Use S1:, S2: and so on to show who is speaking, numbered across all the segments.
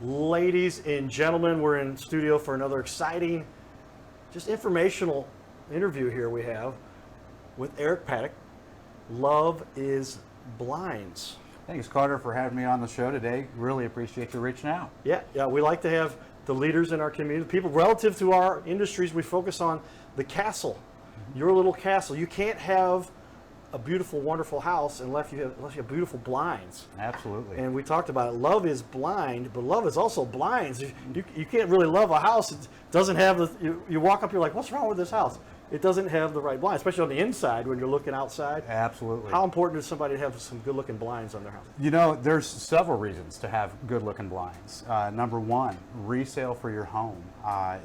S1: Ladies and gentlemen, we're in studio for another exciting, just informational interview here we have with Eric Paddock. Love is Blinds.
S2: Thanks, Carter, for having me on the show today. Really appreciate you reaching out.
S1: Yeah, we like to have the leaders in our community, people relative to our industries. We focus on the castle, your little castle. You can't have a beautiful, wonderful house unless you have beautiful blinds.
S2: Absolutely.
S1: And we talked about it. Love is blind, but love is also blinds. You can't really love a house. It doesn't have the. You walk up, you're like, what's wrong with this house? It doesn't have the right blinds, especially on the inside when you're looking outside.
S2: Absolutely.
S1: How important is somebody to have some good-looking blinds on their house?
S2: You know, there's several reasons to have good-looking blinds. Number one, resale for your home.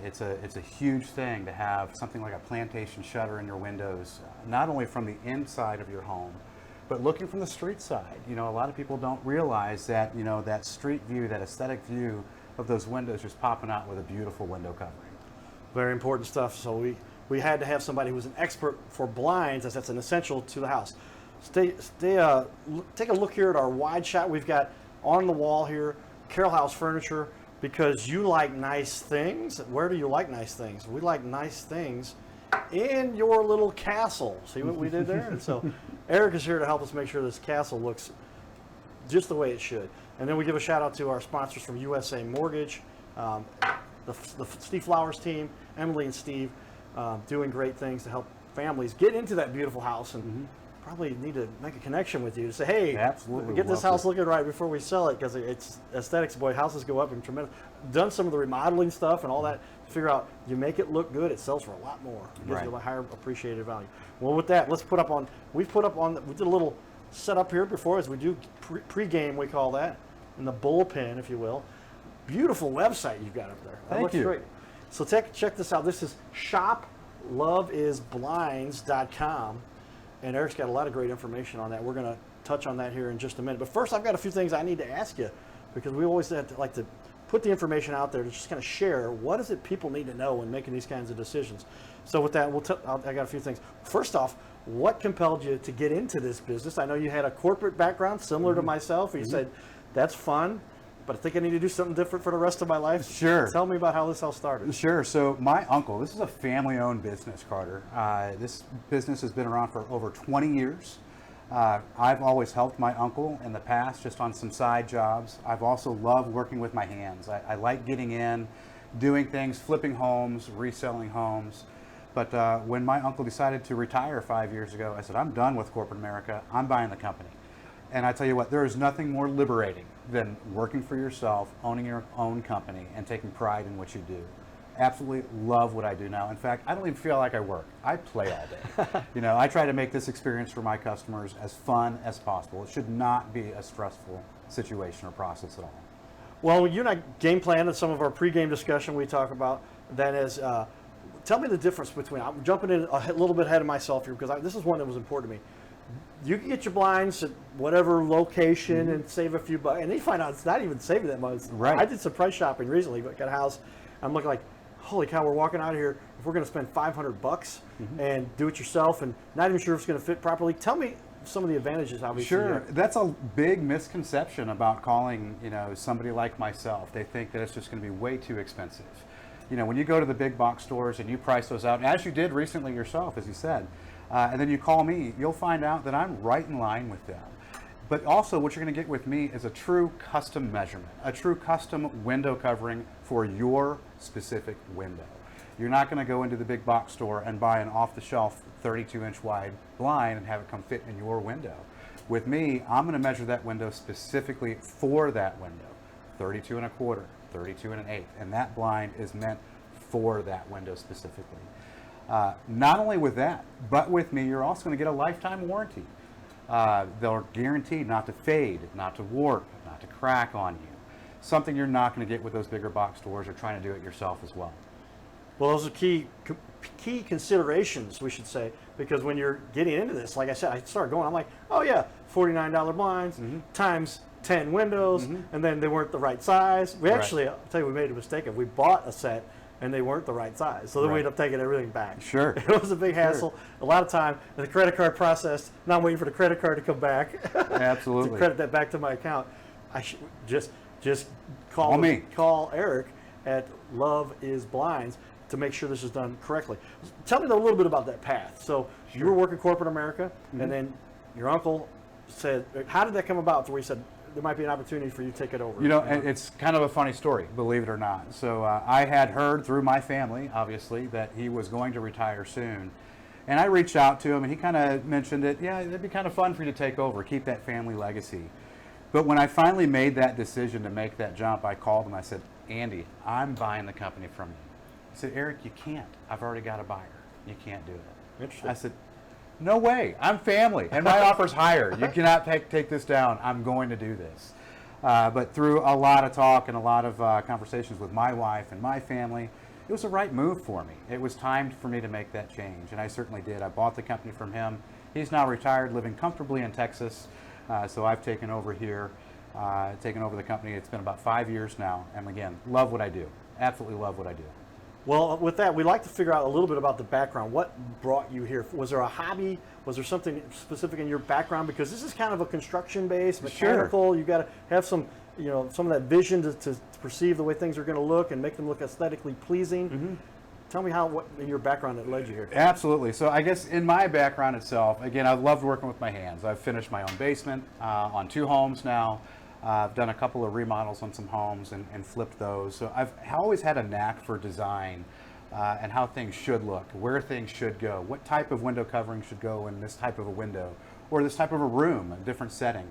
S2: It's a huge thing to have something like a plantation shutter in your windows, not only from the inside of your home, but looking from the street side. You know, a lot of people don't realize that, you know, that street view, that aesthetic view of those windows just popping out with a beautiful window covering. Very
S1: important stuff. So we had to have somebody who's an expert for blinds, as that's an essential to the house. Take a look here at our wide shot. We've got on the wall here, Carroll House Furniture, because you like nice things. Where do you like nice things? We like nice things in your little castle. See what we did there? And so Eric is here to help us make sure this castle looks just the way it should. And then we give a shout out to our sponsors from USA Mortgage, the Steve Flowers team, Emily and Steve, doing great things to help families get into that beautiful house, and probably need to make a connection with you to say, hey,
S2: absolutely,
S1: get this house looking right before we sell it, because it's aesthetics. Boy, houses go up in tremendous. Done some of the remodeling stuff and all that to figure out you make it look good, it sells for a lot more. It gives you a higher appreciated value. Well, with that, let's we did a little setup here before as we do pre-game, we call that, in the bullpen, if you will. Beautiful website you've got up there. That looks great. So check this out. This is shoploveisblinds.com, and Eric's got a lot of great information on that. We're going to touch on that here in just a minute. But first, I've got a few things I need to ask you, because we always like to put the information out there to just kind of share what is it people need to know when making these kinds of decisions. So with that, I got a few things. First off, what compelled you to get into this business? I know you had a corporate background similar to myself. You said, that's fun, but I think I need to do something different for the rest of my life.
S2: Sure.
S1: Tell me about how this all started.
S2: Sure. So my uncle, this is a family-owned business, Carter. This business has been around for over 20 years. I've always helped my uncle in the past, just on some side jobs. I've also loved working with my hands. I like getting in, doing things, flipping homes, reselling homes. But when my uncle decided to retire 5 years ago, I said, I'm done with corporate America. I'm buying the company. And I tell you what, there is nothing more liberating than working for yourself, owning your own company, and taking pride in what you do. Absolutely love what I do now. In fact, I don't even feel like I work. I play all day. You know, I try to make this experience for my customers as fun as possible. It should not be a stressful situation or process at all.
S1: Well, you and I game planned in some of our pregame discussion. We talk about that as, tell me the difference between, I'm jumping in a little bit ahead of myself here, because this is one that was important to me. You can get your blinds at whatever location and save a few bucks, and then you find out it's not even saving that much.
S2: Right.
S1: I did some price shopping recently, but got a house. I'm looking like, holy cow, we're walking out of here. If we're going to spend $500 and do it yourself, and not even sure if it's going to fit properly, tell me some of the advantages. Obviously,
S2: sure. That's a big misconception about calling, you know, somebody like myself. They think that it's just going to be way too expensive. You know, when you go to the big box stores and you price those out, as you did recently yourself, as you said. And then you call me, you'll find out that I'm right in line with them. But also what you're going to get with me is a true custom measurement, a true custom window covering for your specific window. You're not going to go into the big box store and buy an off-the-shelf 32-inch wide blind and have it come fit in your window. With me, I'm going to measure that window specifically for that window, 32 and a quarter, 32 and an eighth, and that blind is meant for that window specifically. Not only with that, but with me, you're also going to get a lifetime warranty. They're guaranteed not to fade, not to warp, not to crack on you. Something you're not going to get with those bigger box stores or trying to do it yourself as well.
S1: Well, those are key considerations, we should say, because when you're getting into this, like I said, I started going, I'm like, oh yeah, $49 blinds times 10 windows, and then they weren't the right size. We actually, I'll tell you, we made a mistake. We bought a set and they weren't the right size. So then we ended up taking everything back.
S2: Sure.
S1: It was a big hassle. A lot of time, the credit card processed, now I'm waiting for the credit card to come back.
S2: Absolutely.
S1: to credit that back to my account. I should just, just
S2: Call me.
S1: Call Eric at Love is Blinds to make sure this is done correctly. Tell me a little bit about that path. So you were working corporate America, and then your uncle said, how did that come about to where he said, there might be an opportunity for you to take it over?
S2: You know, and it's kind of a funny story, believe it or not. So I had heard through my family, obviously, that he was going to retire soon. And I reached out to him, and he kind of mentioned it. Yeah, it'd be kind of fun for you to take over, keep that family legacy. But when I finally made that decision to make that jump, I called him. I said, Andy, I'm buying the company from you. He said, Eric, you can't. I've already got a buyer. You can't do it.
S1: Interesting.
S2: I said, no way. I'm family, and my offer's higher. You cannot take this down. I'm going to do this. But through a lot of talk and a lot of conversations with my wife and my family, it was the right move for me. It was time for me to make that change, and I certainly did. I bought the company from him. He's now retired, living comfortably in Texas. So I've taken over here, taken over the company. It's been about 5 years now, and again, love what I do. Absolutely love what I do.
S1: Well, with that, we'd like to figure out a little bit about the background. What brought you here? Was there a hobby? Was there something specific in your background? Because this is kind of a construction-based, mechanical.
S2: Sure.
S1: You got to have some, some of that vision to perceive the way things are going to look and make them look aesthetically pleasing. Mm-hmm. Tell me what in your background that led you here.
S2: Absolutely. So I guess in my background itself, again, I've loved working with my hands. I've finished my own basement on 2 homes now. I've done a couple of remodels on some homes and flipped those. So I've always had a knack for design and how things should look, where things should go, what type of window covering should go in this type of a window or this type of a room, a different setting.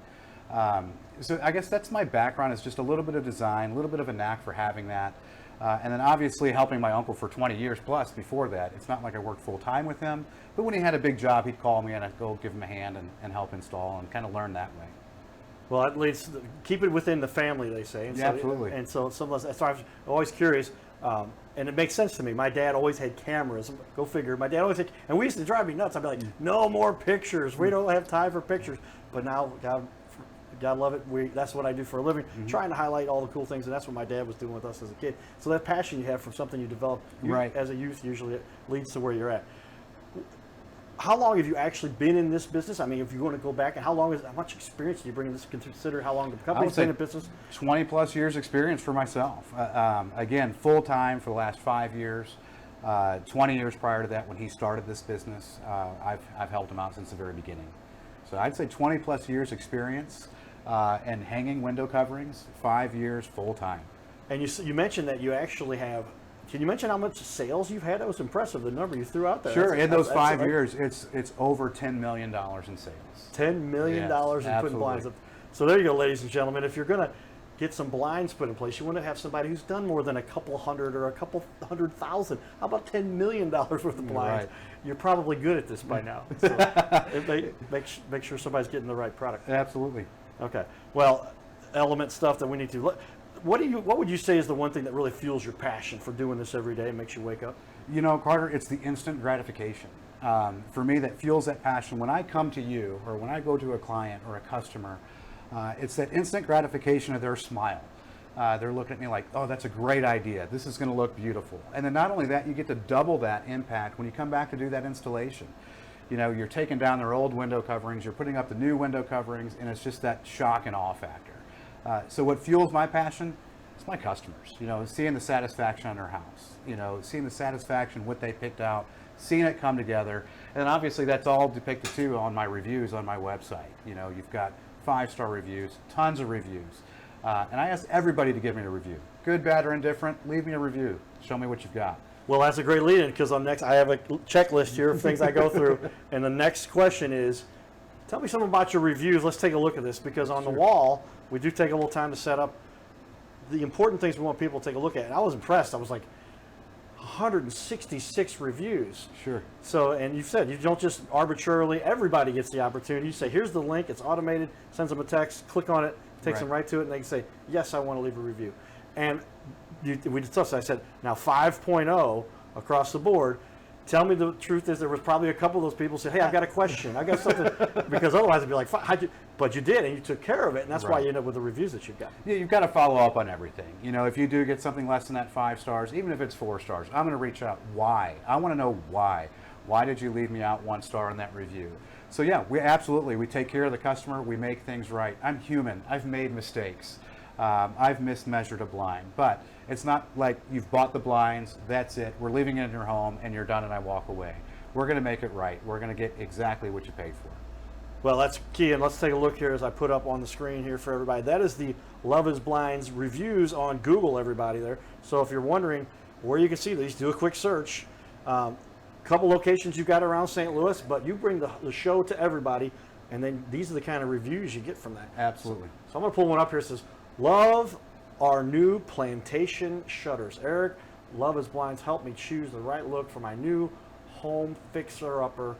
S2: So I guess that's my background, is just a little bit of design, a little bit of a knack for having that. And then obviously helping my uncle for 20 years plus before that. It's not like I worked full time with him, but when he had a big job, he'd call me and I'd go give him a hand and help install and kind of learn that way.
S1: Well, at least keep it within the family, they say. And
S2: yeah, absolutely.
S1: And so some of us, that's why I'm always curious, and it makes sense to me. My dad always had cameras. Go figure. My dad always had, and we used to drive me nuts. I'd be like, no more pictures. We don't have time for pictures. But now, God love it. That's what I do for a living, trying to highlight all the cool things, and that's what my dad was doing with us as a kid. So that passion you have for something you develop as a youth usually leads to where you're at. How long have you actually been in this business? I mean, if you want to go back, and how much experience do you bring in this? Consider how long the company's been in business?
S2: 20 plus years experience for myself. Again, full time for the last 5 years. 20 years prior to that, when he started this business, I've helped him out since the very beginning. So I'd say 20 plus years experience. And hanging window coverings, 5 years full time.
S1: And you mentioned that you actually have. Can you mention how much sales you've had? That was impressive. The number you threw out there.
S2: Sure. In those 5 years, it's over $10 million in sales.
S1: $10 million in putting blinds up. So there you go, ladies and gentlemen. If you're going to get some blinds put in place, you want to have somebody who's done more than a couple hundred or a couple 100,000. How about $10 million worth of blinds? Right. You're probably good at this by now. So make sure somebody's getting the right product.
S2: Absolutely.
S1: Okay. Well, element stuff that we need to. What would you say is the one thing that really fuels your passion for doing this every day and makes you wake up?
S2: You know, Carter, it's the instant gratification. For me, that fuels that passion. When I come to you or when I go to a client or a customer, it's that instant gratification of their smile. They're looking at me like, oh, that's a great idea. This is going to look beautiful. And then not only that, you get to double that impact when you come back to do that installation. You know, you're taking down their old window coverings, you're putting up the new window coverings, and it's just that shock and awe factor. So what fuels my passion is my customers, seeing the satisfaction on their house, seeing the satisfaction, what they picked out, seeing it come together. And obviously that's all depicted too on my reviews on my website. You've got 5-star reviews, tons of reviews. And I ask everybody to give me a review. Good, bad, or indifferent, leave me a review. Show me what you've got.
S1: Well, that's a great lead-in, because I have a checklist here of things I go through. And the next question is, tell me something about your reviews. Let's take a look at this, because on the wall, we do take a little time to set up the important things we want people to take a look at. And I was impressed. I was like, 166 reviews.
S2: Sure.
S1: So, and you've said you don't just arbitrarily, everybody gets the opportunity. You say, here's the link, it's automated, sends them a text, click on it, takes them right to it, and they can say, yes, I want to leave a review. And we discussed, I said, now 5.0 across the board. Tell me the truth is there was probably a couple of those people who said, hey, I've got a question. I've got something. Because otherwise it'd be like, but you did, and you took care of it, and that's why you end up with the reviews that you've got.
S2: Yeah, you've got to follow up on everything. If you do get something less than that 5 stars, even if it's 4 stars, I'm going to reach out. Why? I want to know why. Why did you leave me out 1 star in that review? So yeah, we take care of the customer. We make things right. I'm human. I've made mistakes. I've mismeasured a blind, but it's not like you've bought the blinds, that's it, we're leaving it in your home and you're done and I walk away. We're going to make it right. We're going to get exactly what you paid for.
S1: Well, that's key, and let's take a look here as I put up on the screen here for everybody. That is the Love is Blinds reviews on Google, everybody there. So if you're wondering where you can see these, do a quick search. Couple locations you've got around St. Louis, but you bring the show to everybody, and then these are the kind of reviews you get from that.
S2: Absolutely.
S1: So I'm going to pull one up here. It says, love our new plantation shutters. Eric, Love is Blinds helped me choose the right look for my new home fixer-upper.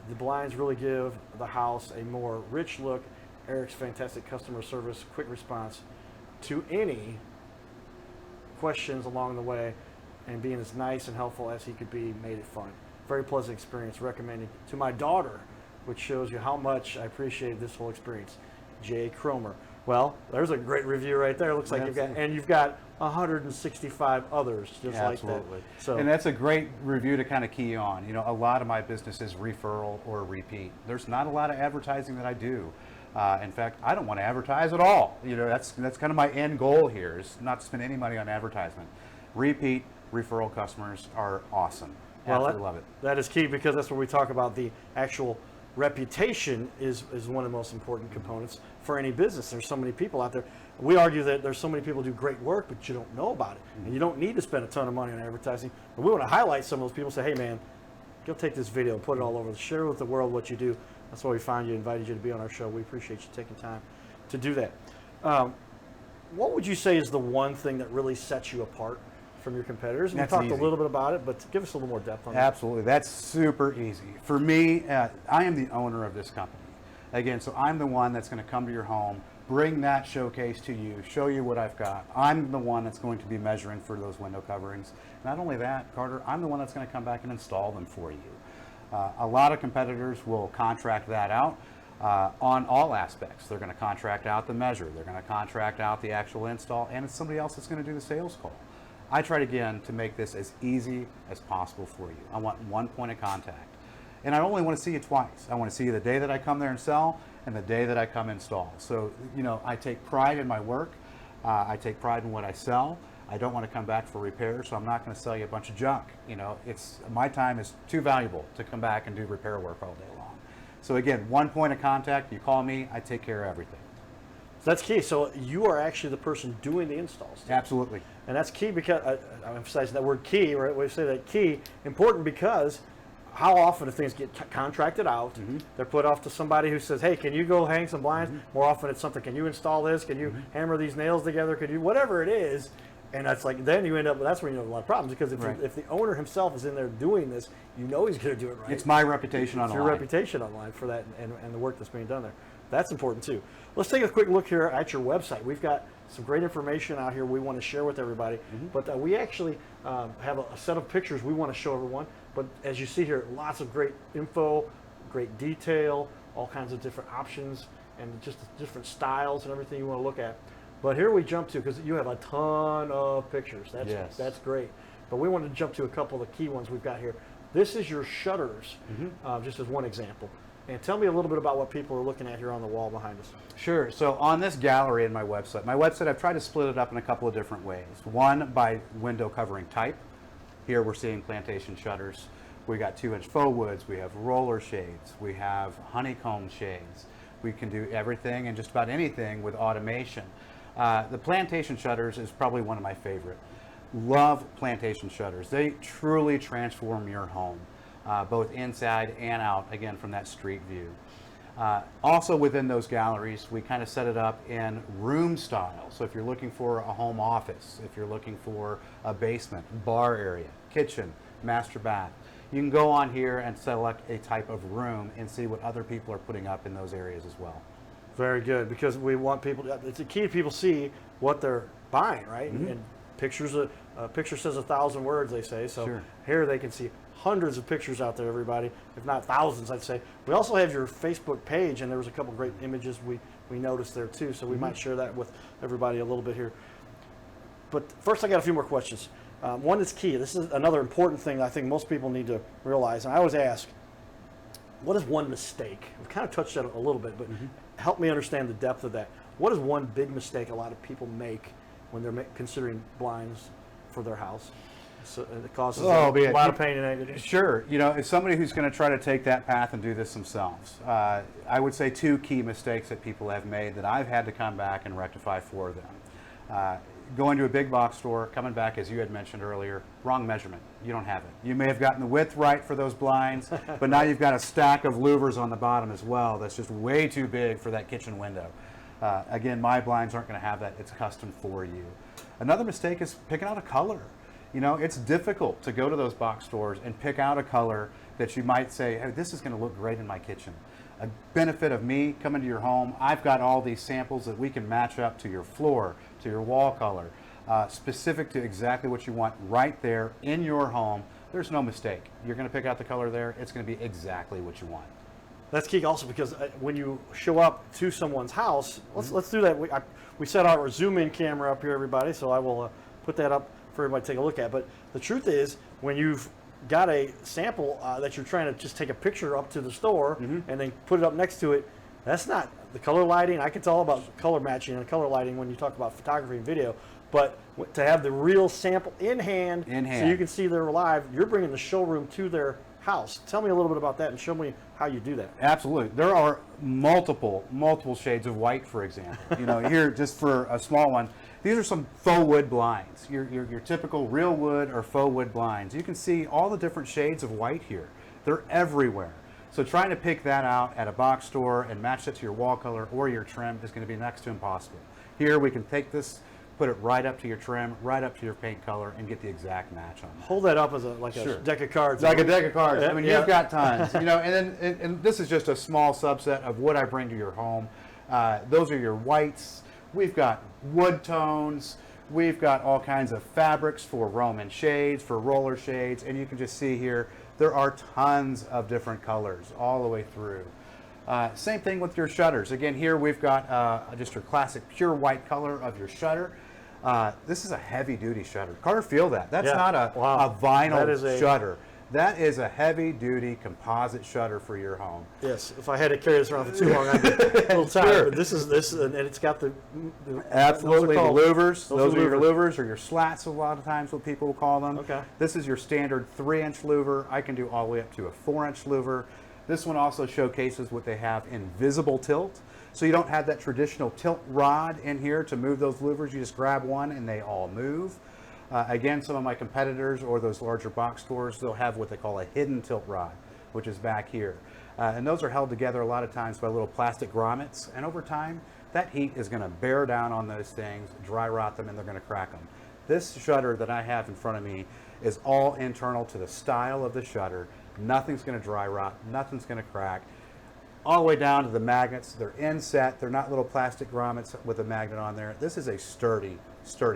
S1: The blinds really give the house a more rich look. Eric's fantastic customer service, quick response to any questions along the way, and being as nice and helpful as he could be made it fun. Very pleasant experience. Recommended to my daughter, which shows you how much I appreciate this whole experience. Jay Cromer. Well, there's a great review right there. Looks like you've got 165 others just like that.
S2: So, and that's a great review to kind of key on. You know, a lot of my business is referral or repeat. There's not a lot of advertising that I do. In fact, I don't want to advertise at all. You know, that's kind of my end goal here, is not to spend any money on advertisement. Repeat referral customers are awesome. Absolutely love it.
S1: That is key, because that's where we talk about the actual reputation is one of the most important components for any business. There's so many people out there. We argue that there's so many people who do great work, but you don't know about it. And you don't need to spend a ton of money on advertising. But we want to highlight some of those people, say, hey man, go take this video and put it all over. Share with the world what you do. That's why we found you, invited you to be on our show. We appreciate you taking time to do that. What would you say is the one thing that really sets you apart from your competitors? We talked a little bit about it, but give us a little more depth on that.
S2: Absolutely. That's super easy. For me, I am the owner of this company. Again, so I'm the one that's going to come to your home, bring that showcase to you, show you what I've got. I'm the one that's going to be measuring for those window coverings. Not only that, Carter, I'm the one that's going to come back and install them for you. A lot of competitors will contract that out on all aspects. They're going to contract out the measure. They're going to contract out the actual install, and it's somebody else that's going to do the sales call. I tried again to make this as easy as possible for you. I want one point of contact. And I only want to see you twice. I want to see you the day that I come there and sell and the day that I come install. So, you know, I take pride in my work. I take pride in what I sell. I don't want to come back for repair, so I'm not going to sell you a bunch of junk. You know, my time is too valuable to come back and do repair work all day long. So again, one point of contact, you call me, I take care of everything.
S1: So that's key. So you are actually the person doing the installs.
S2: Absolutely. And
S1: that's key, because I'm emphasizing that word key, right? We say that key, important, because how often do things get contracted out? They're put off to somebody who says, hey, can you go hang some blinds? More often it's something, can you install this? Can you hammer these nails together? Could you, whatever it is. And that's like, then you end up, that's where you have a lot of problems, because if the owner himself is in there doing this, you know he's going to do it right.
S2: It's my reputation online.
S1: It's your reputation online for that, and the work that's being done there. That's important too. Let's take a quick look here at your website. We've got some great information out here we want to share with everybody, but we actually have a set of pictures we want to show everyone. But as you see here, lots of great info, great detail, all kinds of different options, and just different styles and everything you want to look at. But here we jump to, because you have a ton of pictures. That's great. But we want to jump to a couple of the key ones we've got here. This is your shutters, just as one example. And tell me a little bit about what people are looking at here on the wall behind us.
S2: Sure. So on this gallery in my website, I've tried to split it up in a couple of different ways. One, by window covering type. Here we're seeing plantation shutters. We got 2-inch faux woods. We have roller shades. We have honeycomb shades. We can do everything and just about anything with automation. The plantation shutters is probably one of my favorite. Love plantation shutters. They truly transform your home, both inside and out, again, from that street view. Also within those galleries, we kind of set it up in room style. So if you're looking for a home office, if you're looking for a basement, bar area, kitchen, master bath, you can go on here and select a type of room and see what other people are putting up in those areas as well.
S1: Very good, because we want people, it's a key to people see what they're buying, right? And pictures, a picture says 1,000 words, they say. So here they can see hundreds of pictures out there, everybody, if not thousands, I'd say. We also have your Facebook page, and there was a couple great images we noticed there too, so we might share that with everybody a little bit here. But first, I got a few more questions. One is key. This is another important thing I think most people need to realize, and I always ask, what is one mistake? We've kind of touched on it a little bit, but help me understand the depth of that. what is one big mistake a lot of people make when they're considering blinds for their house? So it causes a lot of pain and agony.
S2: Sure. As somebody who's going to try to take that path and do this themselves, I would say 2 key mistakes that people have made that I've had to come back and rectify for them. Going to a big box store, coming back, as you had mentioned earlier, wrong measurement. You don't have it. You may have gotten the width right for those blinds, but now you've got a stack of louvers on the bottom as well that's just way too big for that kitchen window. Again, my blinds aren't going to have that. It's custom for you. Another mistake is picking out a color. It's difficult to go to those box stores and pick out a color that you might say, hey, this is going to look great in my kitchen. A benefit of me coming to your home, I've got all these samples that we can match up to your floor, to your wall color, specific to exactly what you want right there in your home. There's no mistake. You're going to pick out the color there. It's going to be exactly what you want.
S1: That's key also, because when you show up to someone's house, let's do that. We set our zoom in camera up here, everybody, so I will put that up for everybody to take a look at. But the truth is, when you've got a sample that you're trying to just take a picture up to the store and then put it up next to it, that's not the color lighting. I can tell about color matching and color lighting when you talk about photography and video, but to have the real sample in hand so you can see they're live, you're bringing the showroom to their house. Tell me a little bit about that and show me how you do that.
S2: Absolutely. There are multiple shades of white, for example. Here, just for a small one, these are some faux wood blinds, your typical real wood or faux wood blinds. You can see all the different shades of white here. They're everywhere. So trying to pick that out at a box store and match it to your wall color or your trim is going to be next to impossible. Here we can take this, put it right up to your trim, right up to your paint color, and get the exact match on that.
S1: Hold that up as a deck of cards.
S2: Like a deck of cards. I mean, you've got tons. And this is just a small subset of what I bring to your home. Those are your whites. We've got wood tones. We've got all kinds of fabrics for Roman shades, for roller shades, and you can just see here, there are tons of different colors all the way through. Same thing with your shutters. Again, here we've got just your classic pure white color of your shutter. This is a heavy duty shutter. Carter, feel that. That's not a vinyl shutter. That is a heavy duty composite shutter for your home.
S1: Yes, if I had to carry this around for too long, I'd be a little tired. Sure. But this, and it's got the
S2: absolutely the louvers. Those are your louvers or your slats. A lot of times, what people will call them.
S1: Okay.
S2: This is your standard 3-inch louver. I can do all the way up to a 4-inch louver. This one also showcases what they have in visible tilt. So you don't have that traditional tilt rod in here to move those louvers. You just grab one and they all move. Again, some of my competitors or those larger box stores, they'll have what they call a hidden tilt rod, which is back here. And those are held together a lot of times by little plastic grommets. And over time, that heat is going to bear down on those things, dry rot them, and they're going to crack them. This shutter that I have in front of me is all internal to the style of the shutter. Nothing's going to dry rot, nothing's going to crack. All the way down to the magnets. They're inset. They're not little plastic grommets with a magnet on there. This is a sturdy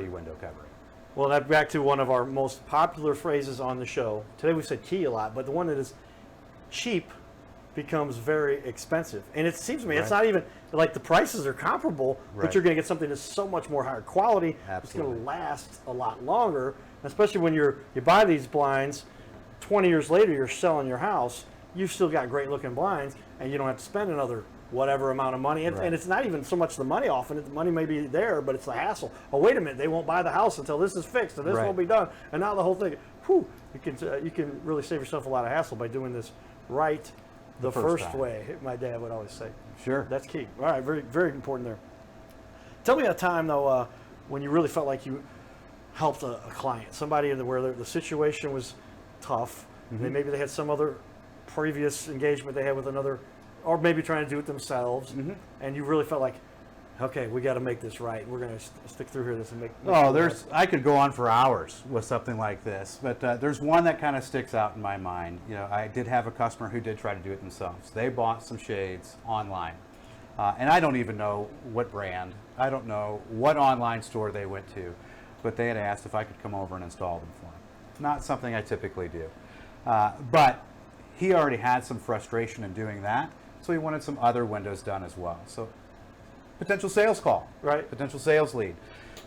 S2: window covering.
S1: Well, that's back to one of our most popular phrases on the show. Today we said key a lot, but the one that is cheap becomes very expensive. And it seems to me it's not even like the prices are comparable, but you're going to get something that's so much more higher quality.
S2: Absolutely.
S1: It's going to last a lot longer, especially when you buy these blinds. 20 years later, you're selling your house. You've still got great looking blinds, and you don't have to spend another whatever amount of money. And it's not even so much the money often. The money may be there, but it's the hassle. Oh, wait a minute, they won't buy the house until this is fixed, and this won't be done. And now the whole thing, you can really save yourself a lot of hassle by doing this right the first way. My dad would always say.
S2: Sure.
S1: That's key. All right, very, very important there. Tell me a time, though, when you really felt like you helped a client, somebody where the situation was tough, and maybe they had some other previous engagement they had with another, or maybe trying to do it themselves, and you really felt like, okay, we got to make this right. We're going to stick through here and make
S2: I could go on for hours with something like this, but there's one that kind of sticks out in my mind. I did have a customer who did try to do it themselves. They bought some shades online, and I don't even know what brand. I don't know what online store they went to, but they had asked if I could come over and install them for them. Not something I typically do, but he already had some frustration in doing that, so he wanted some other windows done as well. So potential sales call, potential sales lead.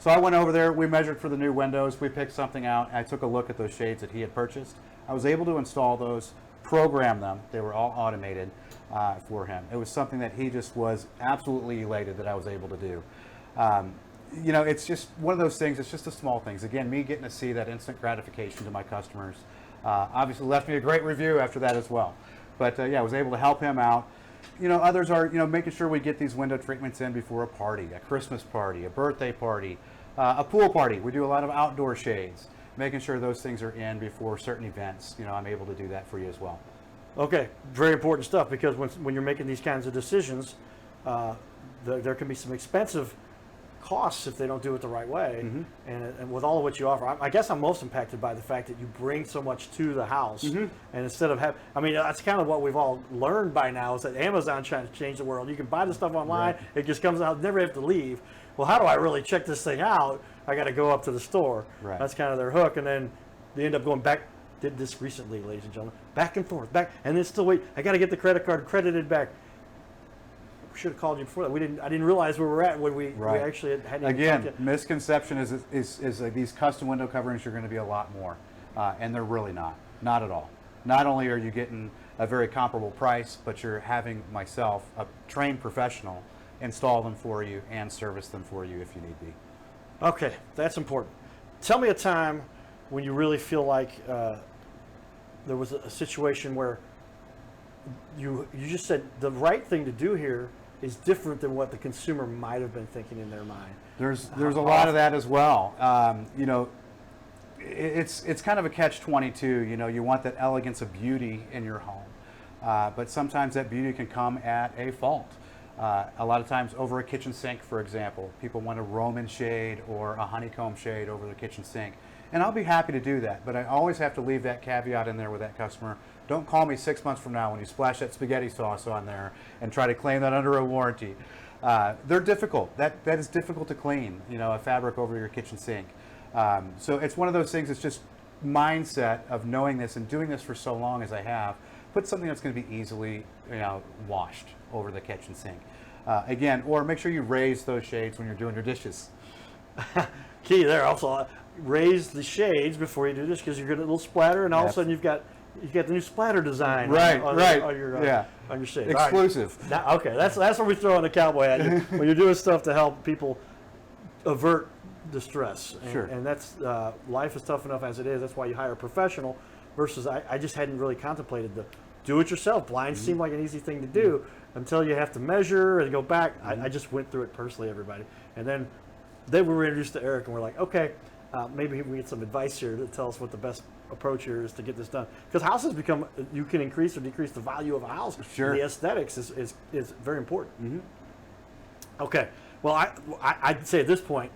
S2: So I went over there, we measured for the new windows, we picked something out, I took a look at those shades that he had purchased. I was able to install those, program them, they were all automated, for him. It was something that he just was absolutely elated that I was able to do. You know, it's just one of those things. It's just the small things. Again, me getting to see that instant gratification to my customers. Obviously left me a great review after that as well. But yeah, I was able to help him out. You know, others are, you know, making sure we get these window treatments in before a party, a Christmas party, a birthday party, a pool party. We do a lot of outdoor shades, making sure those things are in before certain events. You know, I'm able to do that for you as well.
S1: Okay, very important stuff, because when you're making these kinds of decisions, there can be some expensive costs if they don't do it the right way. And with all of what you offer, I guess I'm most impacted by the fact that you bring so much to the house. And instead of I mean, that's kind of what we've all learned by now, is that Amazon's trying to change the world. You can buy the stuff online, it just comes out, never have to leave. Well, how do I really check this thing out? I got to go up to the store. That's kind of their hook, and then they end up going back. Did this recently, ladies and gentlemen, back and forth, and then still wait. I got to get the credit card credited back. Should have called you before that. I didn't realize where we're at when we actually had.
S2: Again, misconception is like these custom window coverings are going to be a lot more, and they're really not at all. Not only are you getting a very comparable price, but you're having myself, a trained professional, install them for you and service them for you if you need be.
S1: Okay, that's important. Tell me a time when you really feel like there was a situation where you just said the right thing to do here is different than what the consumer might have been thinking in their mind.
S2: There's a lot of that as well. You know, it's kind of a catch-22. You know, you want that elegance of beauty in your home, but sometimes that beauty can come at a fault. A lot of times over a kitchen sink, for example, people want a Roman shade or a honeycomb shade over the kitchen sink. And I'll be happy to do that, but I always have to leave that caveat in there with that customer. Don't call me 6 months from now when you splash that spaghetti sauce on there and try to claim that under a warranty. They're difficult. That is difficult to clean, you know, a fabric over your kitchen sink. So it's one of those things. It's just mindset of knowing this and doing this for so long as I have. Put something that's going to be easily, you know, washed over the kitchen sink. Again, or make sure you raise those shades when you're doing your dishes.
S1: Key there also. Raise the shades before you do this, because you're getting a little splatter, and all of a sudden you've got the new splatter design on your shades.
S2: Exclusive.
S1: Right. Now, okay, that's where we throw in the cowboy hat. When you're doing stuff to help people avert distress. And that's life is tough enough as it is. That's why you hire a professional. Versus I just hadn't really contemplated the do it yourself. Blinds seem like an easy thing to do until you have to measure and go back. I just went through it personally, everybody, and then we were introduced to Eric, and we're like, okay. Maybe we get some advice here to tell us what the best approach here is to get this done. Because houses you can increase or decrease the value of a house.
S2: Sure.
S1: The aesthetics is very important. Okay. Well, I'd say at this point,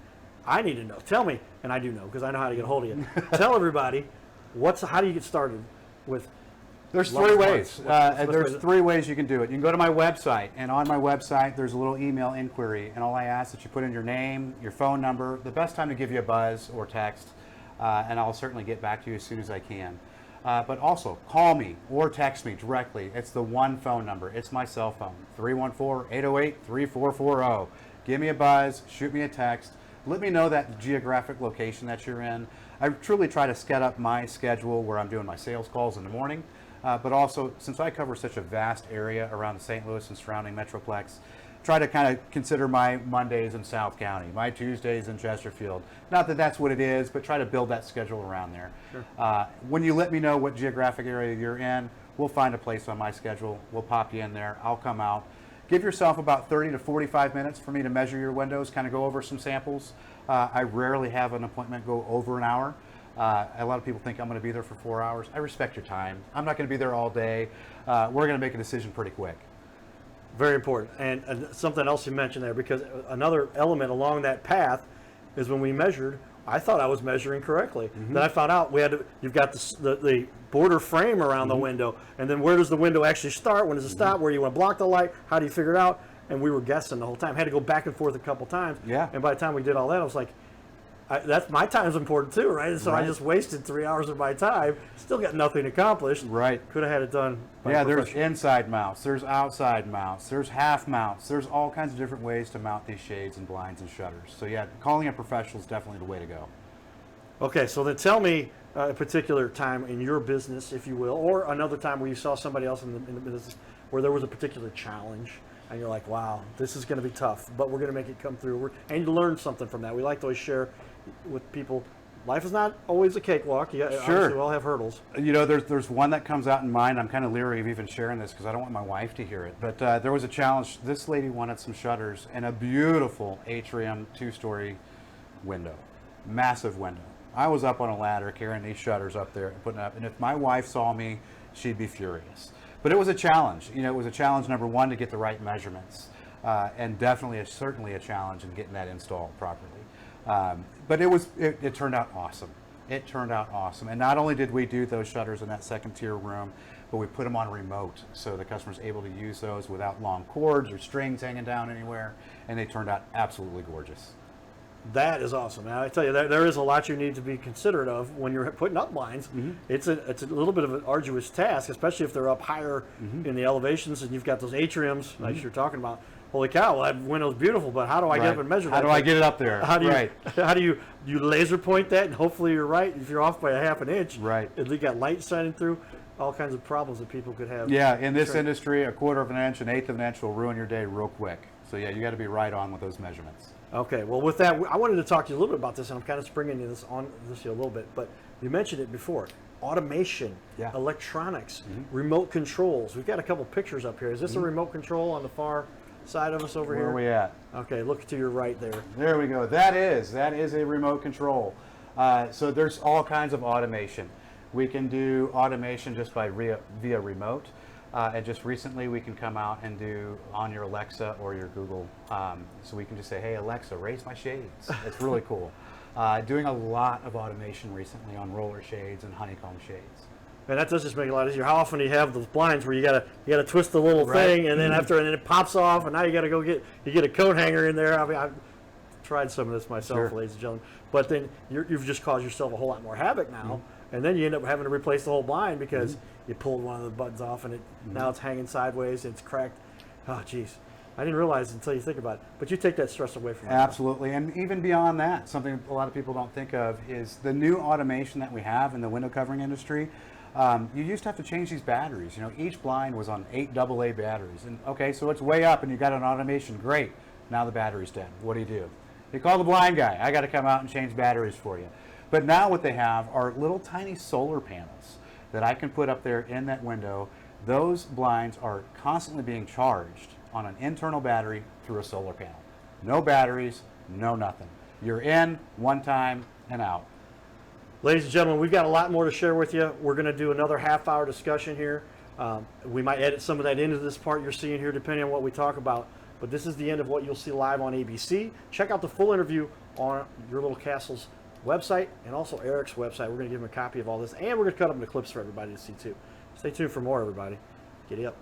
S1: I need to know. Tell me, and I do know because I know how to get a hold of you. Tell everybody, how do you get started with?
S2: There's three ways. There's three ways you can do it. You can go to my website, and on my website, there's a little email inquiry, and all I ask is that you put in your name, your phone number, the best time to give you a buzz or text, and I'll certainly get back to you as soon as I can. But also, call me or text me directly. It's the one phone number. It's my cell phone, 314-808-3440. Give me a buzz, shoot me a text. Let me know that geographic location that you're in. I truly try to set up my schedule where I'm doing my sales calls in the morning. But also, since I cover such a vast area around the St. Louis and surrounding Metroplex, try to kind of consider my Mondays in South County, my Tuesdays in Chesterfield. Not that that's what it is, but try to build that schedule around there. Sure. When you let me know what geographic area you're in, we'll find a place on my schedule. We'll pop you in there. I'll come out. Give yourself about 30 to 45 minutes for me to measure your windows, kind of go over some samples. I rarely have an appointment go over an hour. A lot of people think I'm going to be there for 4 hours. I respect your time. I'm not going to be there all day. We're going to make a decision pretty quick.
S1: Very important. And something else you mentioned there, because another element along that path is when we measured, I thought I was measuring correctly. Then I found out you've got the border frame around the window, and then where does the window actually start? When does it stop? Where do you want to block the light? How do you figure it out? And we were guessing the whole time. Had to go back and forth a couple times.
S2: Yeah.
S1: And by the time we did all that, I was like, that's my time's important too, right? And so I just wasted 3 hours of my time, still got nothing accomplished.
S2: Right.
S1: Could have had it done by
S2: Yeah, there's inside mounts, there's outside mounts, there's half mounts, there's all kinds of different ways to mount these shades and blinds and shutters. So yeah, calling a professional is definitely the way to go.
S1: Okay, so then tell me a particular time in your business, if you will, or another time where you saw somebody else in the business where there was a particular challenge and you're like, wow, this is going to be tough, but we're going to make it come through. And you learn something from that. We like to always share with people. Life is not always a cakewalk. Yeah,
S2: Sure.
S1: we all have hurdles.
S2: You know, there's one that comes out in mind. I'm kind of leery of even sharing this because I don't want my wife to hear it. But there was a challenge. This lady wanted some shutters and a beautiful atrium 2-story window, massive window. I was up on a ladder carrying these shutters up there and putting it up. And if my wife saw me, she'd be furious. But it was a challenge. You know, it was a challenge, number one, to get the right measurements. And definitely, certainly a challenge in getting that installed properly. But it turned out awesome. It turned out awesome. And not only did we do those shutters in that second tier room, but we put them on remote so the customer's able to use those without long cords or strings hanging down anywhere. And they turned out absolutely gorgeous.
S1: That is awesome. And I tell you, there is a lot you need to be considerate of when you're putting up blinds. Mm-hmm. It's a little bit of an arduous task, especially if they're up higher in the elevations and you've got those atriums like you're talking about. Holy cow! Well, that window's beautiful, but how do I get up and measure that?
S2: How do I get it up there?
S1: How do you laser point that and hopefully you're right? If you're off by a half an inch,
S2: right?
S1: At least you got light shining through. All kinds of problems that people could have.
S2: Yeah, in this industry, a quarter of an inch, an eighth of an inch will ruin your day real quick. So yeah, you got to be right on with those measurements.
S1: Okay, well with that, I wanted to talk to you a little bit about this, and I'm kind of springing this on this here a little bit, but you mentioned it before. Automation, electronics, remote controls. We've got a couple pictures up here. Is this a remote control on the far side of us over here?
S2: Where are we at?
S1: Okay, look to your right there.
S2: There we go. That is a remote control. So there's all kinds of automation. We can do automation just by via remote. And just recently we can come out and do on your Alexa or your Google. So we can just say, hey, Alexa, raise my shades. It's really cool. Doing a lot of automation recently on roller shades and honeycomb shades.
S1: And that does just make it a lot easier. How often do you have those blinds where you gotta twist the little thing and then and then it pops off and now you gotta go get a coat hanger in there. I mean, I've tried some of this myself, ladies and gentlemen. But then you've just caused yourself a whole lot more havoc now. And then you end up having to replace the whole blind because you pulled one of the buttons off and now it's hanging sideways and it's cracked. Oh, geez. I didn't realize until you think about it. But you take that stress away from it.
S2: Absolutely. And even beyond that, something a lot of people don't think of is the new automation that we have in the window covering industry. You used to have to change these batteries. You know, each blind was on 8 AA batteries. And okay, so it's way up and you got an automation. Great. Now the battery's dead. What do? You call the blind guy. I got to come out and change batteries for you. But now what they have are little tiny solar panels that I can put up there in that window. Those blinds are constantly being charged on an internal battery through a solar panel. No batteries, no nothing. You're in one time and out.
S1: Ladies and gentlemen, we've got a lot more to share with you. We're going to do another half-hour discussion here. We might edit some of that into this part you're seeing here depending on what we talk about. But this is the end of what you'll see live on ABC. Check out the full interview on Your Little Castle's website and also Eric's website. We're going to give him a copy of all this, and we're going to cut up into clips for everybody to see too. Stay tuned for more, everybody. Giddy up.